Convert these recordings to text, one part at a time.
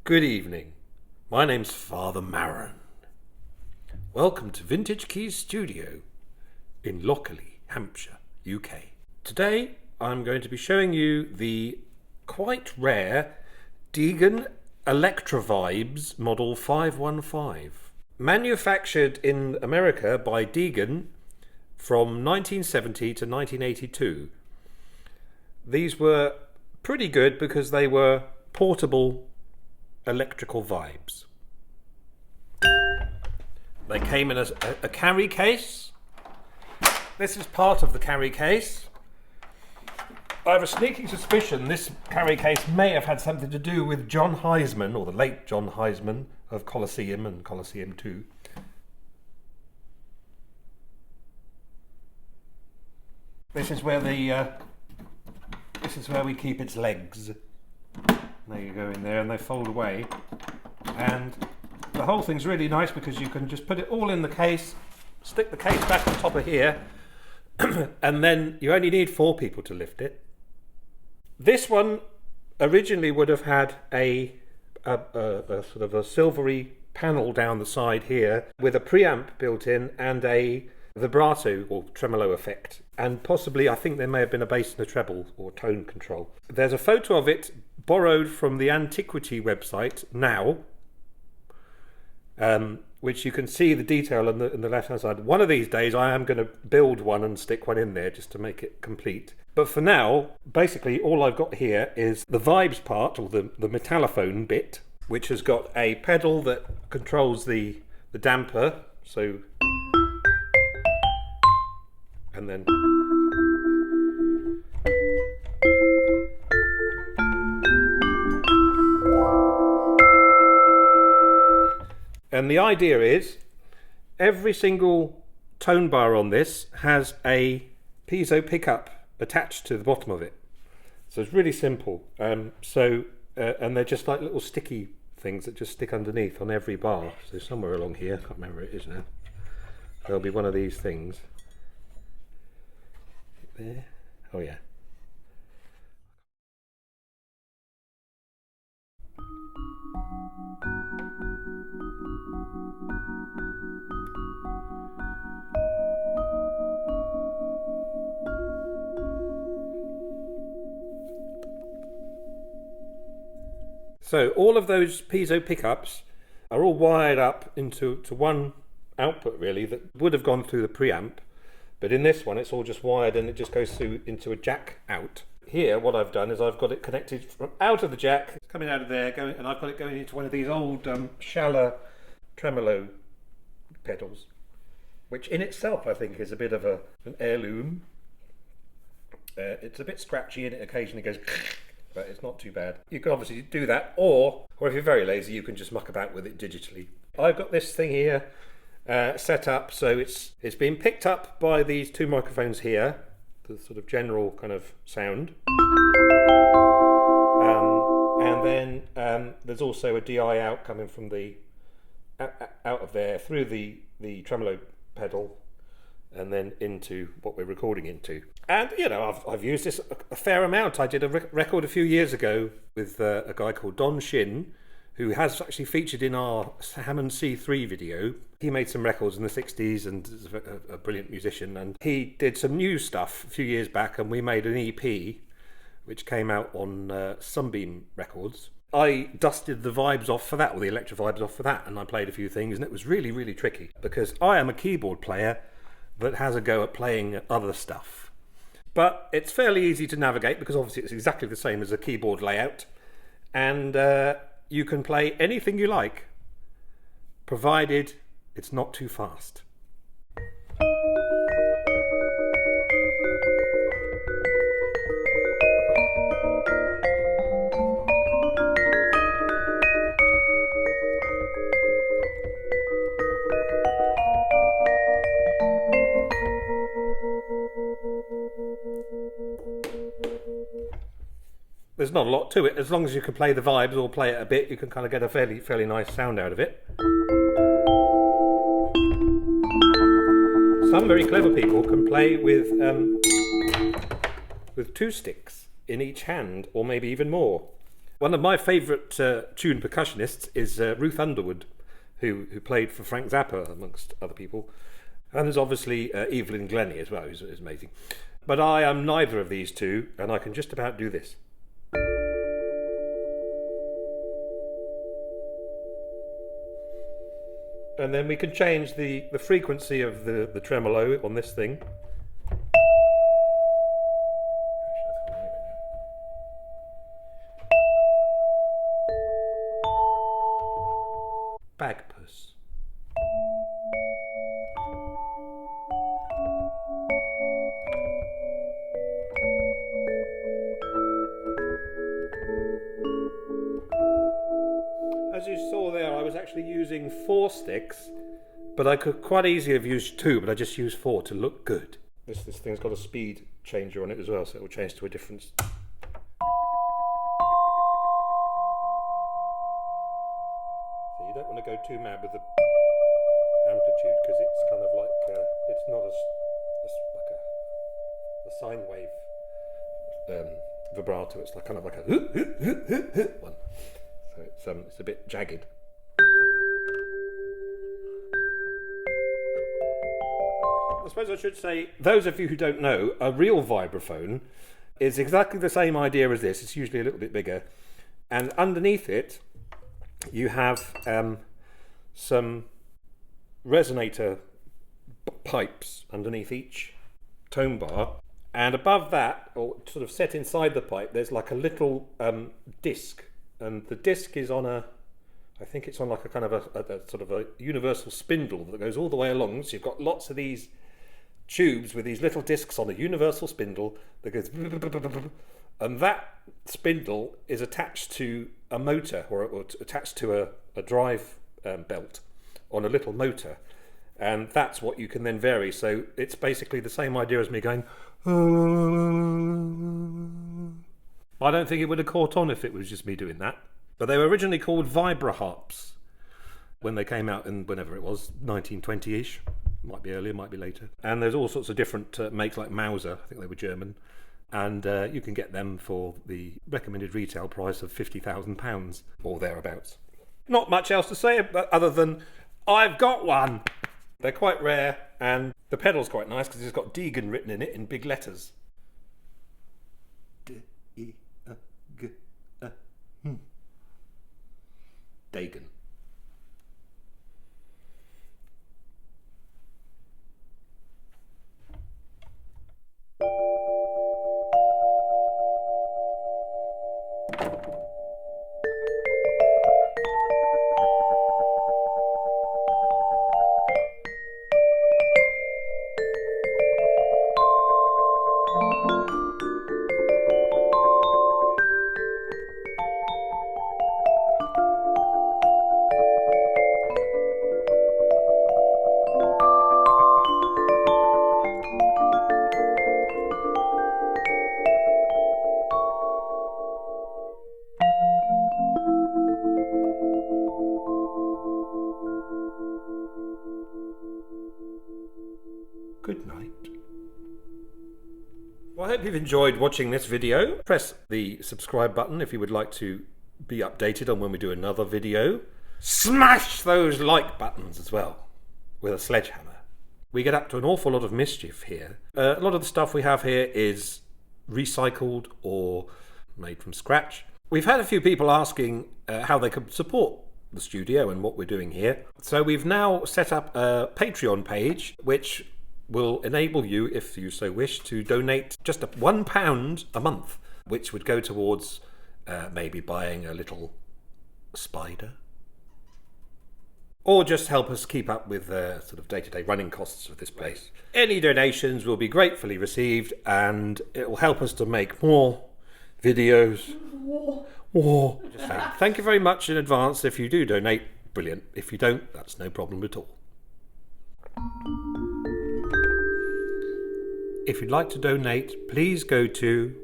Good evening. My name's Father Maron. Welcome to Vintage Keys Studio in Lockerley, Hampshire, UK. Today I'm going to be showing you the quite rare Deagan Electravibes Model 515. Manufactured in America by Deegan from 1970 to 1982. These were pretty good because they were portable electrical vibes. They came in a carry case. This is part of the carry case. I have a sneaking suspicion this carry case may have had something to do with John Heisman, or the late John Heisman of Colosseum and Colosseum 2. This is where we keep its legs. There you go in there, and they fold away. And the whole thing's really nice because you can just put it all in the case, stick the case back on top of here, and then you only need 4 people to lift it. This one originally would have had a sort of a silvery panel down the side here with a preamp built in and a vibrato or tremolo effect, and possibly I think there may have been a bass and a treble or tone control. There's a photo of it borrowed from the Antiquity website now, which you can see the detail on the left hand side. One of these days I am going to build one and stick one in there just to make it complete. But for now, basically all I've got here is the vibes part, or the metallophone bit, which has got a pedal that controls the damper, so, and then and the idea is every single tone bar on this has a piezo pickup attached to the bottom of it. So it's really simple. And they're just like little sticky things that just stick underneath on every bar. So somewhere along here, I can't remember where it is now, there'll be one of these things. There. Oh yeah. So all of those piezo pickups are all wired up into one output really that would have gone through the preamp, but in this one it's all just wired and it just goes through into a jack out. Here what I've done is I've got it connected from out of the jack, it's coming out of there, and I've got it going into one of these old Schaller tremolo pedals, which in itself I think is a bit of an heirloom. It's a bit scratchy and it occasionally goes but it's not too bad. You can obviously do that, or if you're very lazy, you can just muck about with it digitally. I've got this thing here set up, so it's been picked up by these 2 microphones here, the sort of general kind of sound. And then there's also a DI out coming from the out of there through the tremolo pedal, and then into what we're recording into. And you know, I've used this a fair amount. I did a record a few years ago with a guy called Don Shin, who has actually featured in our Hammond C3 video. He made some records in the 60s and is a brilliant musician, and he did some new stuff a few years back, and we made an EP which came out on Sunbeam Records. I dusted the vibes off for that, or the Electravibes off for that, and I played a few things, and it was really, really tricky because I am a keyboard player that has a go at playing other stuff. But it's fairly easy to navigate because obviously it's exactly the same as a keyboard layout, and you can play anything you like, provided it's not too fast. There's not a lot to it. As long as you can play the vibes or play it a bit, you can kind of get a fairly nice sound out of it. Some very clever people can play with 2 sticks in each hand, or maybe even more. One of my favourite tune percussionists is Ruth Underwood, who played for Frank Zappa, amongst other people. And there's obviously Evelyn Glennie as well, who's amazing. But I am neither of these two, and I can just about do this. And then we can change the frequency of the tremolo on this thing. Bagpuss. As you saw there, I was actually using 4 sticks, but I could quite easily have used 2, but I just used 4 to look good. This thing's got a speed changer on it as well, so it will change to a different. So you don't want to go too mad with the amplitude, because it's kind of like it's not like a sine wave vibrato. It's like kind of like a one. So it's a bit jagged. I suppose I should say, those of you who don't know, a real vibraphone is exactly the same idea as this. It's usually a little bit bigger, and underneath it you have some resonator pipes underneath each tone bar, and above that, or sort of set inside the pipe, there's like a little disc, and the disc is on I think it's on like a kind of a sort of a universal spindle that goes all the way along. So you've got lots of these tubes with these little discs on a universal spindle that goes, and that spindle is attached to a motor, or attached to a drive belt on a little motor, and that's what you can then vary. So it's basically the same idea as me going. I don't think it would have caught on if it was just me doing that. But they were originally called vibraharps when they came out in whenever it was, 1920-ish. Might be earlier, might be later. And there's all sorts of different makes, like Mauser, I think they were German. And you can get them for the recommended retail price of £50,000 or thereabouts. Not much else to say other than I've got one. They're quite rare, and the pedal's quite nice because it's got Deegan written in it in big letters. Deagan. Good night. Well, I hope you've enjoyed watching this video. Press the subscribe button if you would like to be updated on when we do another video. Smash those like buttons as well with a sledgehammer. We get up to an awful lot of mischief here. A lot of the stuff we have here is recycled or made from scratch. We've had a few people asking how they could support the studio and what we're doing here. So we've now set up a Patreon page which will enable you, if you so wish, to donate just £1 a month, which would go towards maybe buying a little spider, or just help us keep up with the sort of day-to-day running costs of this place. Any donations will be gratefully received, and it will help us to make more videos. Just saying. Thank you very much in advance. If you do donate, brilliant. If you don't, that's no problem at all. If you'd like to donate, please go to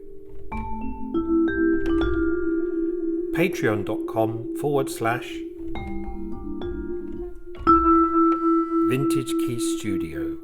patreon.com/Vintage Key Studio.